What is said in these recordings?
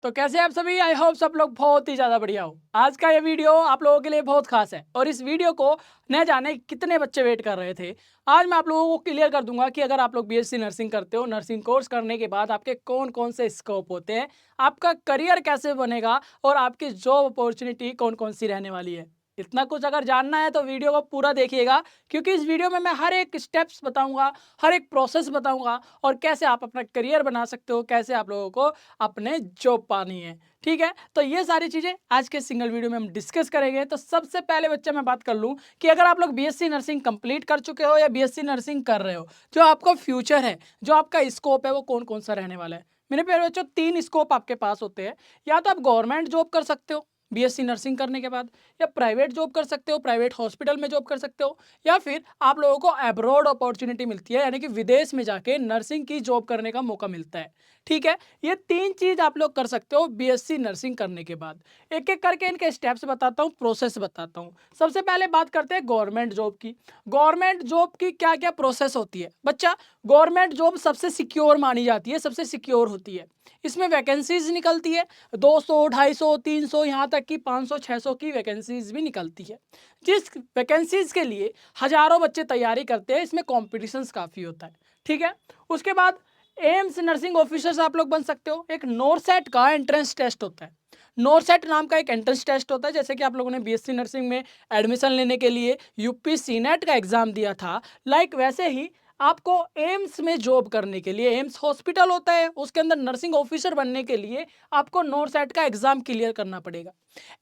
तो कैसे हैं आप सभी। आई होप सब लोग बहुत ही ज़्यादा बढ़िया हो। आज का ये वीडियो आप लोगों के लिए बहुत खास है और इस वीडियो को न जाने कितने बच्चे वेट कर रहे थे। आज मैं आप लोगों को क्लियर कर दूंगा कि अगर आप लोग बीएससी नर्सिंग करते हो, नर्सिंग कोर्स करने के बाद आपके कौन कौन से स्कोप होते हैं, आपका करियर कैसे बनेगा और आपकी जॉब अपॉर्चुनिटी कौन कौन सी रहने वाली है। इतना कुछ अगर जानना है तो वीडियो को पूरा देखिएगा, क्योंकि इस वीडियो में मैं हर एक स्टेप्स बताऊंगा, हर एक प्रोसेस बताऊंगा और कैसे आप अपना करियर बना सकते हो, कैसे आप लोगों को अपने जॉब पानी है। ठीक है, तो ये सारी चीजें आज के सिंगल वीडियो में हम डिस्कस करेंगे। तो सबसे पहले बच्चा मैं बात कर लूं कि अगर आप लोग बीएससी नर्सिंग कंप्लीट कर चुके हो या बीएससी नर्सिंग कर रहे हो, जो आपका फ्यूचर है, जो आपका स्कोप है, वो कौन कौन सा रहने वाला है। मेरे प्यारे बच्चों, तीन स्कोप आपके पास होते हैं। या तो आप गवर्नमेंट जॉब कर सकते हो बीएससी नर्सिंग करने के बाद, या प्राइवेट जॉब कर सकते हो, प्राइवेट हॉस्पिटल में जॉब कर सकते हो, या फिर आप लोगों को अब्रॉड अपॉर्चुनिटी मिलती है, यानी कि विदेश में जाके नर्सिंग की जॉब करने का मौका मिलता है। ठीक है, ये तीन चीज आप लोग कर सकते हो बीएससी नर्सिंग करने के बाद। एक एक करके इनके स्टेप्स बताता हूँ, प्रोसेस बताता हूँ। सबसे पहले बात करते हैं गवर्नमेंट जॉब की। गवर्नमेंट जॉब की क्या क्या प्रोसेस होती है बच्चा। गवर्नमेंट जॉब सबसे सिक्योर मानी जाती है, सबसे सिक्योर होती है। इसमें वैकेंसीज निकलती है 200, 250, 300, यहाँ तक कि 500, 600 की वैकेंसीज भी निकलती है। जिस वैकेंसीज के लिए हजारों बच्चे तैयारी करते हैं, इसमें कॉम्पिटिशन्स काफ़ी होता है। ठीक है, उसके बाद एम्स नर्सिंग ऑफिसर्स आप लोग बन सकते हो। एक नोरसेट का एंट्रेंस टेस्ट होता है। नोरसेट नाम का एक एंट्रेंस टेस्ट होता है, जैसे कि आप लोगों ने बीएससी नर्सिंग में एडमिशन लेने के लिए यूपी सीनेट का एग्जाम दिया था, लाइक वैसे ही आपको एम्स में जॉब करने के लिए, एम्स हॉस्पिटल होता है, उसके अंदर नर्सिंग ऑफिसर बनने के लिए आपको नोरसेट का एग्जाम क्लियर करना पड़ेगा।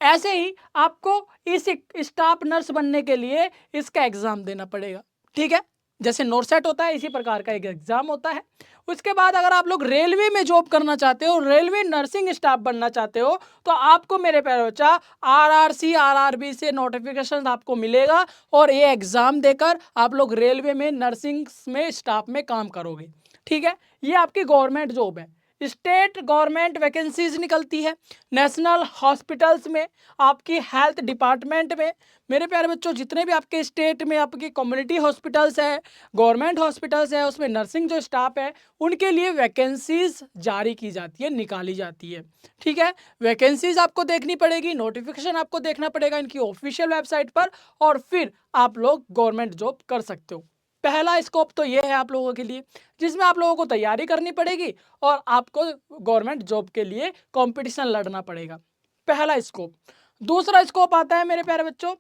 ऐसे ही आपको इस स्टाफ नर्स बनने के लिए इसका एग्जाम देना पड़ेगा। ठीक है, जैसे नोरसेट होता है, इसी प्रकार का एक एग्जाम होता है। उसके बाद अगर आप लोग रेलवे में जॉब करना चाहते हो, रेलवे नर्सिंग स्टाफ बनना चाहते हो, तो आपको मेरे प्यारे बच्चा आरआरसी आरआरबी से नोटिफिकेशन आपको मिलेगा और ये एग्जाम देकर आप लोग रेलवे में नर्सिंग में स्टाफ में काम करोगे। ठीक है, ये आपकी गवर्नमेंट जॉब है। स्टेट गवर्नमेंट वैकेंसीज निकलती है नेशनल हॉस्पिटल्स में, आपकी हेल्थ डिपार्टमेंट में। मेरे प्यारे बच्चों, जितने भी आपके स्टेट में आपकी कम्युनिटी हॉस्पिटल्स है, गवर्नमेंट हॉस्पिटल्स है, उसमें नर्सिंग जो स्टाफ है, उनके लिए वैकेंसीज जारी की जाती है, निकाली जाती है। ठीक है, वैकेंसीज आपको देखनी पड़ेगी, नोटिफिकेशन आपको देखना पड़ेगा इनकी ऑफिशियल वेबसाइट पर, और फिर आप लोग गवर्नमेंट जॉब कर सकते हो। पहला स्कोप तो ये है आप लोगों के लिए, जिसमें आप लोगों को तैयारी करनी पड़ेगी और आपको गवर्नमेंट जॉब के लिए कंपटीशन लड़ना पड़ेगा। पहला स्कोप। दूसरा स्कोप आता है मेरे प्यारे बच्चों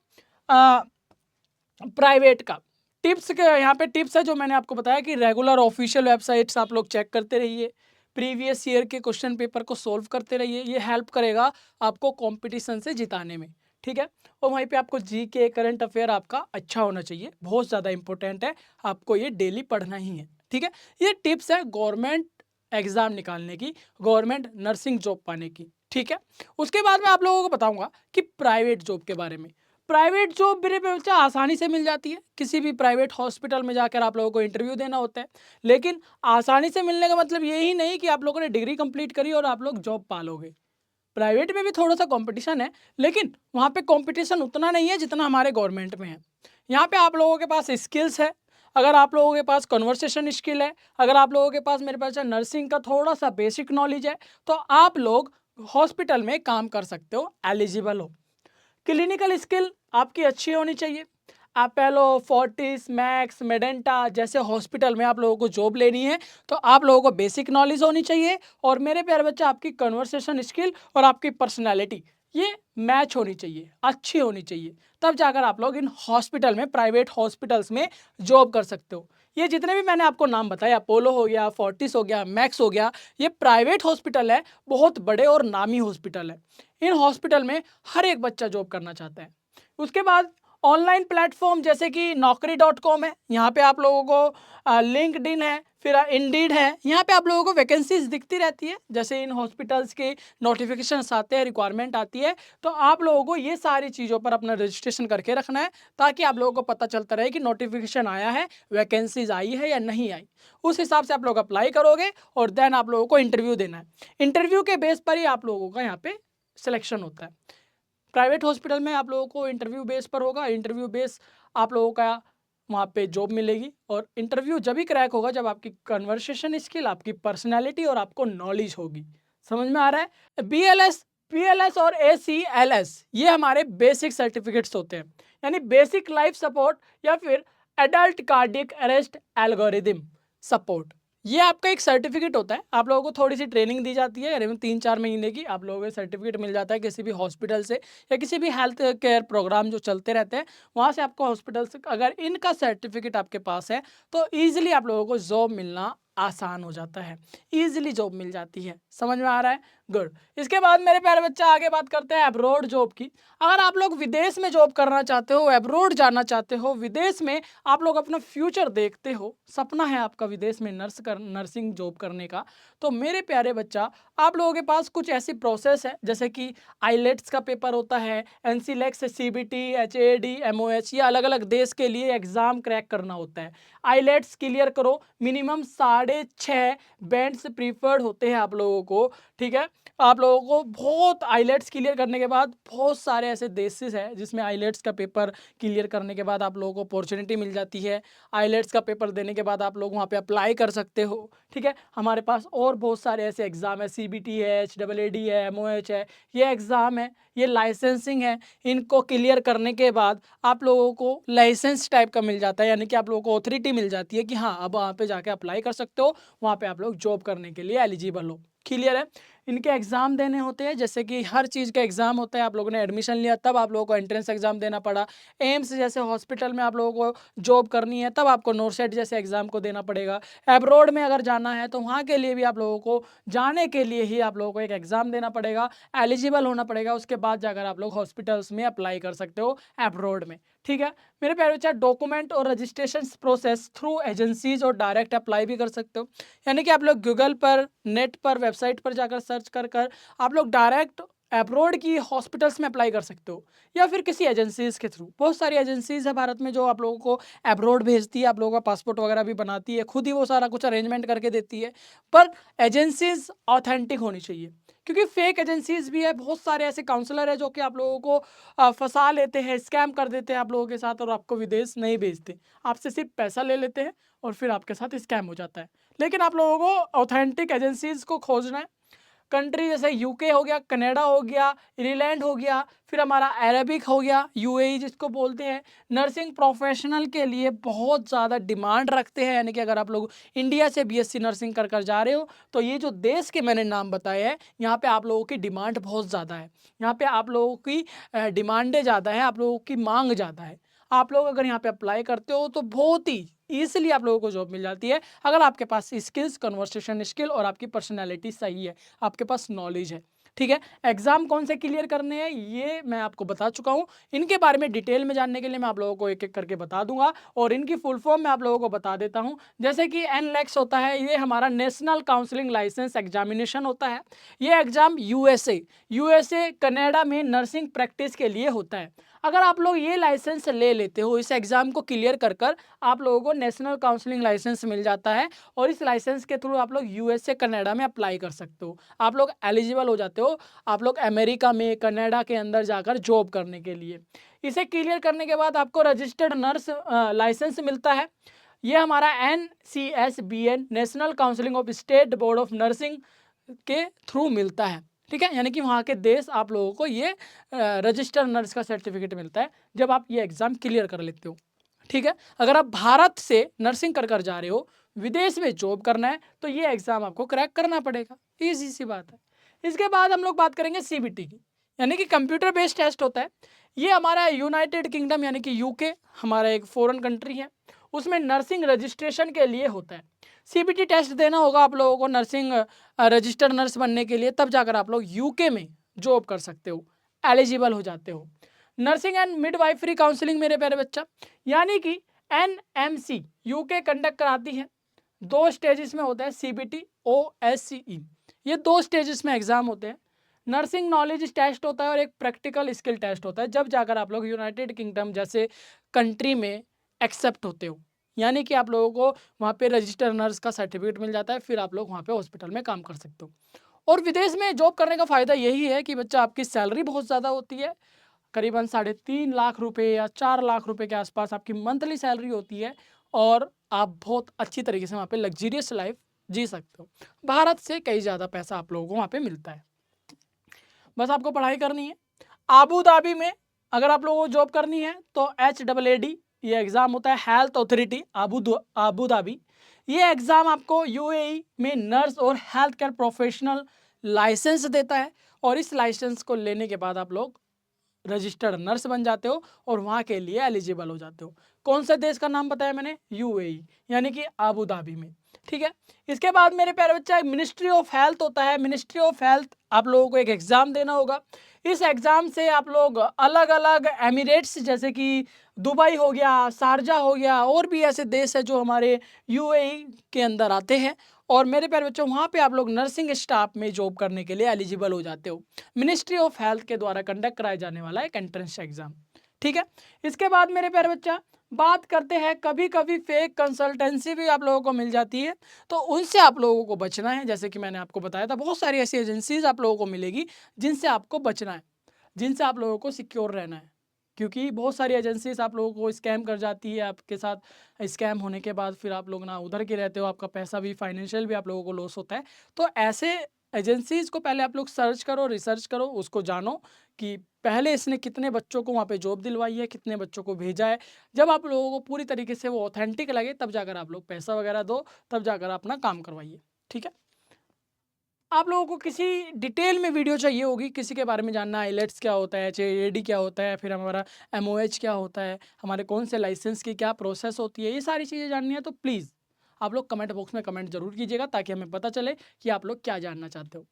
प्राइवेट का। टिप्स के यहाँ पे टिप्स है जो मैंने आपको बताया कि रेगुलर ऑफिशियल वेबसाइट्स आप लोग चेक करते रहिए, प्रीवियस ईयर के क्वेश्चन पेपर को सोल्व करते रहिए, ये हेल्प करेगा आपको कंपटीशन से जिताने में। ठीक है, और वहीं पे आपको जी के करंट अफेयर आपका अच्छा होना चाहिए, बहुत ज़्यादा इंपॉर्टेंट है, आपको ये डेली पढ़ना ही है। ठीक है, ये टिप्स है गवर्नमेंट एग्जाम निकालने की, गवर्नमेंट नर्सिंग जॉब पाने की। ठीक है, उसके बाद मैं आप लोगों को बताऊंगा कि प्राइवेट जॉब के बारे में। प्राइवेट जॉब मेरे पे बच्चा आसानी से मिल जाती है, किसी भी प्राइवेट हॉस्पिटल में जाकर आप लोगों को इंटरव्यू देना होता है। लेकिन आसानी से मिलने का मतलब ये ही नहीं कि आप लोगों ने डिग्री कंप्लीट करी और आप लोग जॉब पालोगे। प्राइवेट में भी थोड़ा सा कंपटीशन है, लेकिन वहाँ पे कंपटीशन उतना नहीं है जितना हमारे गवर्नमेंट में है। यहाँ पे आप लोगों के पास स्किल्स है, अगर आप लोगों के पास कन्वर्सेशन स्किल है, अगर आप लोगों के पास मेरे पास नर्सिंग का थोड़ा सा बेसिक नॉलेज है, तो आप लोग हॉस्पिटल में काम कर सकते हो, एलिजिबल हो। क्लिनिकल स्किल आपकी अच्छी होनी चाहिए। अपोलो, फोर्टिस, मैक्स, मेडेंटा जैसे हॉस्पिटल में आप लोगों को जॉब लेनी है, तो आप लोगों को बेसिक नॉलेज होनी चाहिए। और मेरे प्यारे बच्चे, आपकी कन्वर्सेशन स्किल और आपकी पर्सनैलिटी ये मैच होनी चाहिए, अच्छी होनी चाहिए, तब जाकर आप लोग इन हॉस्पिटल में, प्राइवेट हॉस्पिटल्स में जॉब कर सकते हो। ये जितने भी मैंने आपको नाम बताए, अपोलो हो गया, फोर्टिस हो गया, मैक्स हो गया, ये प्राइवेट हॉस्पिटल है, बहुत बड़े और नामी हॉस्पिटल है। इन हॉस्पिटल में हर एक बच्चा जॉब करना चाहता है। उसके बाद ऑनलाइन प्लेटफॉर्म जैसे कि naukri.com है, यहाँ पे आप लोगों को लिंक्डइन है, फिर इंडीड है, यहाँ पे आप लोगों को वैकेंसीज दिखती रहती है। जैसे इन हॉस्पिटल्स के नोटिफिकेशंस आते हैं, रिक्वायरमेंट आती है, तो आप लोगों को ये सारी चीज़ों पर अपना रजिस्ट्रेशन करके रखना है, ताकि आप लोगों को पता चलता रहे कि नोटिफिकेशन आया है, वैकेंसीज आई है या नहीं आई। उस हिसाब से आप लोग अप्लाई करोगे और देन आप लोगों को इंटरव्यू देना है। इंटरव्यू के बेस पर ही आप लोगों का यहाँ पे सिलेक्शन होता है। प्राइवेट हॉस्पिटल में आप लोगों को इंटरव्यू बेस पर होगा, इंटरव्यू बेस आप लोगों का वहाँ पे जॉब मिलेगी। और इंटरव्यू जब ही क्रैक होगा जब आपकी कन्वर्सेशन स्किल, आपकी पर्सनैलिटी और आपको नॉलेज होगी। समझ में आ रहा है। BLS और ACLS ये हमारे बेसिक सर्टिफिकेट्स होते हैं, यानी बेसिक लाइफ सपोर्ट या फिर adult cardiac arrest algorithm support. ये आपका एक सर्टिफिकेट होता है, आप लोगों को थोड़ी सी ट्रेनिंग दी जाती है, करीबन 3-4 महीने की, आप लोगों को सर्टिफिकेट मिल जाता है किसी भी हॉस्पिटल से या किसी भी हेल्थ केयर प्रोग्राम जो चलते रहते हैं वहाँ से आपको हॉस्पिटल से अगर इनका सर्टिफिकेट आपके पास है तो ईजिली आप लोगों को जॉब मिलना आसान हो जाता है, ईजिली जॉब मिल जाती है। समझ में आ रहा है? गुड। इसके बाद मेरे प्यारे बच्चा आगे बात करते हैं अब्रॉड जॉब की। अगर आप लोग विदेश में जॉब करना चाहते हो, अब्रॉड जाना चाहते हो, विदेश में आप लोग अपना फ्यूचर देखते हो, सपना है आपका विदेश में नर्सिंग जॉब करने का, तो मेरे प्यारे बच्चा आप लोगों के पास कुछ ऐसी प्रोसेस है जैसे कि आईलेट्स का पेपर होता है, NCLEX, CBT, HAD, MOH, ये अलग अलग देश के लिए एग्ज़ाम क्रैक करना होता है। आईलेट्स क्लियर करो, मिनिमम 6.5 बैंड्स प्रीफर्ड होते हैं आप लोगों को, ठीक है। आप लोगों को बहुत आईलेट्स क्लियर करने के बाद बहुत सारे ऐसे देशेस हैं जिसमें आईलेट्स का पेपर क्लियर करने के बाद आप लोगों को अपॉर्चुनिटी मिल जाती है। आईलेट्स का पेपर देने के बाद आप लोग वहाँ पे अप्लाई कर सकते हो, ठीक है। हमारे पास और बहुत सारे ऐसे एग्ज़ाम है, CBT है, HAAD है, MOH है, ये एग्ज़ाम है, ये लाइसेंसिंग है। इनको क्लियर करने के बाद आप लोगों को लाइसेंस टाइप का मिल जाता है, यानी कि आप लोगों को ऑथोरिटी मिल जाती है कि हाँ अब वहाँ पे जाके अप्लाई कर सकते हो, वहाँ पे आप लोग जॉब करने के लिए एलिजिबल हो। क्लियर है? इनके एग्ज़ाम देने होते हैं, जैसे कि हर चीज़ का एग्ज़ाम होता है। आप लोगों ने एडमिशन लिया तब आप लोगों को एंट्रेंस एग्ज़ाम देना पड़ा। एम्स जैसे हॉस्पिटल में आप लोगों को जॉब करनी है तब आपको नोरसेट जैसे एग्ज़ाम को देना पड़ेगा। एब्रॉड में अगर जाना है तो वहाँ के लिए भी आप लोगों को जाने के लिए ही आप लोगों को एक एग्ज़ाम देना पड़ेगा, एलिजिबल होना पड़ेगा, उसके बाद जाकर आप लोग हॉस्पिटल्स में अप्लाई कर सकते हो एब्रॉड में, ठीक है। मेरे प्यारे बच्चा डॉक्यूमेंट और रजिस्ट्रेशन प्रोसेस थ्रू एजेंसीज और डायरेक्ट अप्लाई भी कर सकते हो, यानी कि आप लोग गूगल पर, नेट पर, वेबसाइट पर जाकर सर्च कर आप लोग डायरेक्ट अब्रॉड की हॉस्पिटल्स में अप्लाई कर सकते हो या फिर किसी एजेंसीज के थ्रू। बहुत सारी एजेंसीज है भारत में जो आप लोगों को अब्रॉड भेजती है, आप लोगों का पासपोर्ट वगैरह भी बनाती है, खुद ही वो सारा कुछ अरेंजमेंट करके देती है, पर एजेंसीज ऑथेंटिक होनी चाहिए, क्योंकि फेक एजेंसीज भी है। बहुत सारे ऐसे काउंसलर है जो कि आप लोगों को फंसा लेते हैं, स्कैम कर देते हैं आप लोगों के साथ और आपको विदेश नहीं भेजते, आपसे सिर्फ पैसा ले लेते हैं और फिर आपके साथ स्कैम हो जाता है। लेकिन आप लोगों को ऑथेंटिक एजेंसीज को खोजना है। कंट्री जैसे यूके हो गया, कनाडा हो गया, आयरलैंड हो गया, फिर हमारा अरेबिक हो गया, UAE जिसको बोलते हैं, नर्सिंग प्रोफेशनल के लिए बहुत ज़्यादा डिमांड रखते हैं। यानी कि अगर आप लोग इंडिया से BSc नर्सिंग कर जा रहे हो तो ये जो देश के मैंने नाम बताए हैं यहाँ पे आप लोगों की डिमांड बहुत ज़्यादा है, यहाँ पे आप लोगों की डिमांडें ज़्यादा है, आप लोगों की मांग ज़्यादा है। आप लोग अगर यहाँ पे अप्लाई करते हो तो बहुत ही ईजिली आप लोगों को जॉब मिल जाती है, अगर आपके पास स्किल्स, कन्वर्सेशन स्किल और आपकी पर्सनैलिटी सही है, आपके पास नॉलेज है, ठीक है। एग्जाम कौन से क्लियर करने हैं ये मैं आपको बता चुका हूँ। इनके बारे में डिटेल में जानने के लिए मैं आप लोगों को एक एक करके बता दूंगा और इनकी फुल फॉर्म मैं आप लोगों को बता देता हूँ। जैसे कि NLEX होता है, ये हमारा नेशनल काउंसलिंग लाइसेंस एग्जामिनेशन होता है। ये एग्जाम USA कनाडा में नर्सिंग प्रैक्टिस के लिए होता है। अगर आप लोग ये लाइसेंस ले लेते हो, इस एग्जाम को क्लियर कर आप लोगों को नेशनल काउंसलिंग लाइसेंस मिल जाता है और इस लाइसेंस के थ्रू आप लोग USA कनाडा में अप्लाई कर सकते हो, आप लोग एलिजिबल हो जाते हो, आप लोग अमेरिका में, कनाडा के अंदर जाकर जॉब करने के लिए। इसे क्लियर करने के बाद आपको रजिस्टर्ड नर्स लाइसेंस मिलता है। ये हमारा NCSBN national counselling of state board of nursing के थ्रू मिलता है, ठीक है। यानी कि वहाँ के देश आप लोगों को ये रजिस्टर्ड नर्स का सर्टिफिकेट मिलता है जब आप ये एग्ज़ाम क्लियर कर लेते हो, ठीक है। अगर आप भारत से नर्सिंग कर जा रहे हो, विदेश में जॉब करना है तो ये एग्ज़ाम आपको क्रैक करना पड़ेगा, ईजी सी बात है। इसके बाद हम लोग बात करेंगे CBT की, यानी कि कंप्यूटर बेस्ड टेस्ट होता है। ये हमारा यूनाइटेड किंगडम यानी कि UK हमारा एक फॉरेन कंट्री है, उसमें नर्सिंग रजिस्ट्रेशन के लिए होता है। CBT टेस्ट देना होगा आप लोगों को नर्सिंग रजिस्टर्ड नर्स बनने के लिए, तब जाकर आप लोग UK में जॉब कर सकते हो, एलिजिबल हो जाते हो। नर्सिंग एंड मिडवाइफरी काउंसलिंग मेरे प्यारे बच्चा, यानी कि NMC UK कंडक्ट कराती है। 2 स्टेजेस में होता है, CBT OSCE, ये 2 स्टेजेस में एग्जाम होते हैं। नर्सिंग नॉलेज टेस्ट होता है और एक प्रैक्टिकल स्किल टेस्ट होता है, जब जाकर आप लोग यूनाइटेड किंगडम जैसे कंट्री में एक्सेप्ट होते हो, यानी कि आप लोगों को वहाँ पे रजिस्टर नर्स का सर्टिफिकेट मिल जाता है, फिर आप लोग वहाँ पे हॉस्पिटल में काम कर सकते हो। और विदेश में जॉब करने का फ़ायदा यही है कि बच्चा आपकी सैलरी बहुत ज़्यादा होती है, करीबन 3.5 लाख रुपए या 4 लाख रुपए के आसपास आपकी मंथली सैलरी होती है और आप बहुत अच्छी तरीके से वहाँ पे लग्जीरियस लाइफ जी सकते हो। भारत से कई ज़्यादा पैसा आप लोगों को वहाँ पे मिलता है। बस आपको पढ़ाई करनी है। आबू धाबी में अगर आप लोगों को जॉब करनी है तो HAAD ये एग्ज़ाम होता है, हेल्थ अथॉरिटी आबू धाबी। ये एग्ज़ाम आपको UAE में नर्स और हेल्थ केयर प्रोफेशनल लाइसेंस देता है, और इस लाइसेंस को लेने के बाद आप लोग रजिस्टर्ड नर्स बन जाते हो और वहाँ के लिए एलिजिबल हो जाते हो। कौन से देश का नाम बताया मैंने? UAE, यानी कि आबू धाबी में। ठीक है। इसके बाद मेरे प्यारे बच्चा मिनिस्ट्री ऑफ हेल्थ होता है। मिनिस्ट्री ऑफ हेल्थ आप लोगों को एक एग्ज़ाम देना होगा। इस एग्ज़ाम से आप लोग अलग अलग एमिरेट्स जैसे कि दुबई हो गया, शारजा हो गया, और भी ऐसे देश है जो हमारे UAE के अंदर आते हैं, और मेरे प्यारे बच्चों वहाँ पे आप लोग नर्सिंग स्टाफ में जॉब करने के लिए एलिजिबल हो जाते हो। मिनिस्ट्री ऑफ हेल्थ के द्वारा कंडक्ट कराया जाने वाला एक एंट्रेंस एग्जाम। ठीक है। इसके बाद मेरे प्यारे बच्चा बात करते हैं, कभी कभी फेक कंसल्टेंसी भी आप लोगों को मिल जाती है, तो उनसे आप लोगों को बचना है। जैसे कि मैंने आपको बताया था, बहुत सारी ऐसी एजेंसीज आप लोगों को मिलेगी जिनसे आपको बचना है, जिनसे आप लोगों को सिक्योर रहना है, क्योंकि बहुत सारी एजेंसीज आप लोगों को स्कैम कर जाती है। आपके साथ स्कैम होने के बाद फिर आप लोग ना उधर के रहते हो, आपका पैसा भी, फाइनेंशियल भी आप लोगों को लॉस होता है। तो ऐसे एजेंसीज को पहले आप लोग सर्च करो, रिसर्च करो, उसको जानो कि पहले इसने कितने बच्चों को वहाँ पे जॉब दिलवाई है, कितने बच्चों को भेजा है। जब आप लोगों को पूरी तरीके से वो ऑथेंटिक लगे तब जाकर आप लोग पैसा वगैरह दो, तब जाकर अपना काम करवाइए। ठीक है। आप लोगों को किसी डिटेल में वीडियो चाहिए होगी, किसी के बारे में जानना है, आइलेट्स क्या होता है, HAAD क्या होता है, फिर हमारा MOH क्या होता है, हमारे कौन से लाइसेंस की क्या प्रोसेस होती है, ये सारी चीज़ें जाननी है तो प्लीज़ आप लोग कमेंट बॉक्स में कमेंट जरूर कीजिएगा, ताकि हमें पता चले कि आप लोग क्या जानना चाहते हो।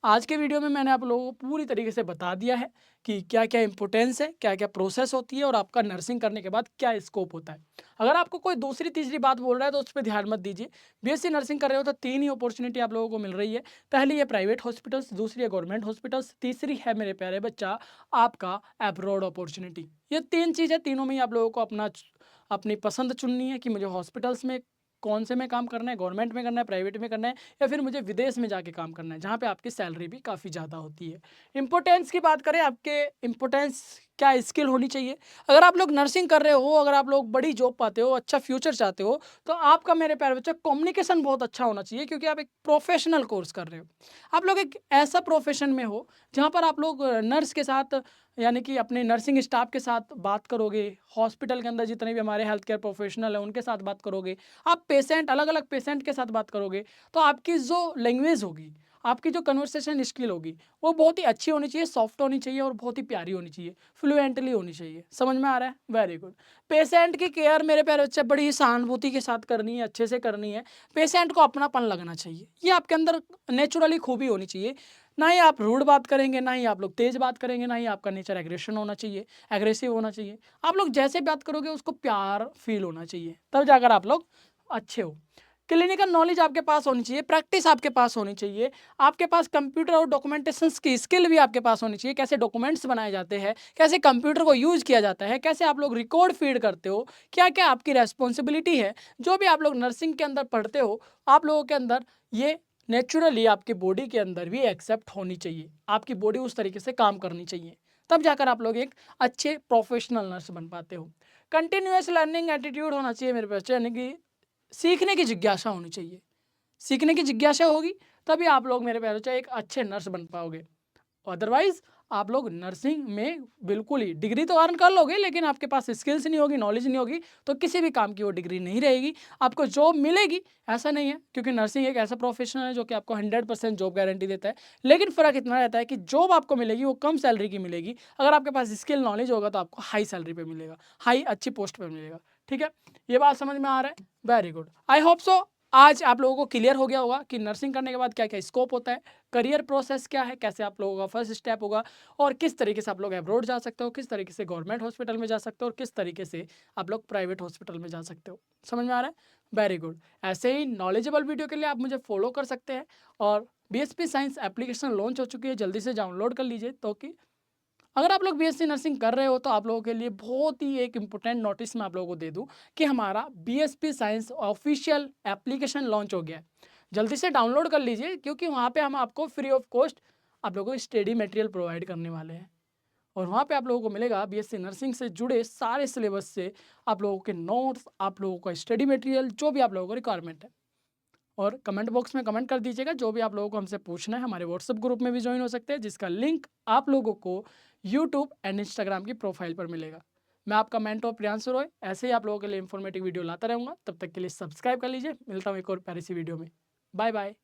आज के वीडियो में मैंने आप लोगों को पूरी तरीके से बता दिया है कि क्या क्या इंपॉर्टेंस है, क्या क्या प्रोसेस होती है, और आपका नर्सिंग करने के बाद क्या स्कोप होता है। अगर आपको कोई दूसरी तीसरी बात बोल रहा है तो उस पर ध्यान मत दीजिए। BSc नर्सिंग कर रहे हो तो 3 ही अपॉर्चुनिटी आप लोगों को मिल रही है। पहली है प्राइवेट हॉस्पिटल्स, दूसरी है गवर्नमेंट हॉस्पिटल्स, तीसरी है मेरे प्यारे बच्चा आपका एब्रॉड अपॉर्चुनिटी। ये 3 चीज़ है, तीनों में ही आप लोगों को अपनी पसंद चुननी है कि मुझे हॉस्पिटल्स में कौन से में काम करना है, गवर्नमेंट में करना है, प्राइवेट में करना है, या फिर मुझे विदेश में जाके काम करना है, जहाँ पे आपकी सैलरी भी काफ़ी ज़्यादा होती है। इंपॉर्टेंस की बात करें, आपके इंपॉर्टेंस क्या स्किल होनी चाहिए। अगर आप लोग नर्सिंग कर रहे हो, अगर आप लोग बड़ी जॉब पाते हो, अच्छा फ्यूचर चाहते हो, तो आपका मेरे प्यारे बच्चा कम्युनिकेशन बहुत अच्छा होना चाहिए, क्योंकि आप एक प्रोफेशनल कोर्स कर रहे हो। आप लोग एक ऐसा प्रोफेशन में हो जहाँ पर आप लोग नर्स के साथ, यानी कि अपने नर्सिंग स्टाफ के साथ बात करोगे, हॉस्पिटल के अंदर जितने भी हमारे हेल्थ केयर प्रोफेशनल हैं उनके साथ बात करोगे, आप पेशेंट, अलग अलग पेशेंट के साथ बात करोगे, तो आपकी जो लैंग्वेज होगी, आपकी जो कन्वर्सेशन स्किल होगी, वो बहुत ही अच्छी होनी चाहिए, सॉफ्ट होनी चाहिए, और बहुत ही प्यारी होनी चाहिए, फ्लुएंटली होनी चाहिए। समझ में आ रहा है? Very good. पेशेंट की केयर मेरे प्यारे बच्चे बड़ी ही सहानुभूति के साथ करनी है, अच्छे से करनी है। पेशेंट को अपनापन लगना चाहिए, ये आपके अंदर नेचुरली खूबी होनी चाहिए। ना ही आप रूड बात करेंगे, ना ही आप लोग तेज बात करेंगे, ना ही आपका नेचर एग्रेशन होना चाहिए, एग्रेसिव होना चाहिए। आप लोग जैसे बात करोगे उसको प्यार फील होना चाहिए, तब जाकर आप लोग अच्छे हो। क्लिनिकल नॉलेज आपके पास होनी चाहिए, प्रैक्टिस आपके पास होनी चाहिए, आपके पास कंप्यूटर और डॉक्यूमेंटेशन की स्किल भी आपके पास होनी चाहिए, कैसे डॉक्यूमेंट्स बनाए जाते हैं, कैसे कंप्यूटर को यूज किया जाता है, कैसे आप लोग रिकॉर्ड फीड करते हो, क्या क्या आपकी रेस्पॉन्सिबिलिटी है। जो भी आप लोग नर्सिंग के अंदर पढ़ते हो, आप लोगों के अंदर ये नेचुरली आपकी बॉडी के अंदर भी एक्सेप्ट होनी चाहिए, आपकी बॉडी उस तरीके से काम करनी चाहिए, तब जाकर आप लोग एक अच्छे प्रोफेशनल नर्स बन पाते हो। कंटिन्यूअस लर्निंग एटीट्यूड होना चाहिए मेरे बच्चे, यानी कि सीखने की जिज्ञासा होनी चाहिए। सीखने की जिज्ञासा होगी तभी आप लोग मेरे प्यारे बच्चे एक अच्छे नर्स बन पाओगे। अदरवाइज आप लोग नर्सिंग में बिल्कुल ही डिग्री तो अर्न कर लोगे, लेकिन आपके पास स्किल्स नहीं होगी, नॉलेज नहीं होगी, तो किसी भी काम की वो डिग्री नहीं रहेगी। आपको जॉब मिलेगी ऐसा नहीं है, क्योंकि नर्सिंग एक ऐसा प्रोफेशन है जो कि आपको 100% जॉब गारंटी देता है। लेकिन फ़र्क इतना रहता है कि जॉब आपको मिलेगी वो कम सैलरी की मिलेगी, अगर आपके पास स्किल नॉलेज होगा तो आपको हाई सैलरी पे मिलेगा, हाई अच्छी पोस्ट पे मिलेगा। ठीक है, ये बात समझ में आ रहा है? Very good, I hope so आज आप लोगों को क्लियर हो गया होगा कि नर्सिंग करने के बाद क्या क्या स्कोप होता है, करियर प्रोसेस क्या है, कैसे आप लोगों का फर्स्ट स्टेप होगा, और किस तरीके से आप लोग अब्रॉड जा सकते हो, किस तरीके से गवर्नमेंट हॉस्पिटल में जा सकते हो, और किस तरीके से आप लोग प्राइवेट हॉस्पिटल में जा सकते हो। समझ में आ रहा है? Very good. ऐसे ही नॉलेजेबल वीडियो के लिए आप मुझे फॉलो कर सकते हैं, और BSP साइंस एप्लीकेशन लॉन्च हो चुकी है, जल्दी से डाउनलोड कर लीजिए। तो कि अगर आप लोग BSc नर्सिंग कर रहे हो तो आप लोगों के लिए बहुत ही एक इम्पोर्टेंट नोटिस मैं आप लोगों को दे दूं कि हमारा BSP science official application launch हो गया है। जल्दी से डाउनलोड कर लीजिए, क्योंकि वहाँ पे हम आपको फ्री ऑफ कॉस्ट आप लोगों को स्टडी मटेरियल प्रोवाइड करने वाले हैं, और वहाँ पे आप लोगों को मिलेगा BSc नर्सिंग से जुड़े सारे सिलेबस से आप लोगों के नोट्स, आप लोगों का स्टडी मटेरियल, जो भी आप लोगों को रिक्वायरमेंट है। और कमेंट बॉक्स में कमेंट कर दीजिएगा जो भी आप लोगों को हमसे पूछना है। हमारे व्हाट्सएप ग्रुप में भी ज्वाइन हो सकते हैं, जिसका लिंक आप लोगों को यूट्यूब एंड इंस्टाग्राम की प्रोफाइल पर मिलेगा। मैं आपका मेंटर प्रियांशु रॉय ऐसे ही आप लोगों के लिए इंफॉर्मेटिव वीडियो लाता रहूँगा। तब तक के लिए सब्सक्राइब कर लीजिए। मिलता हूँ एक और प्यारी सी वीडियो में। Bye bye.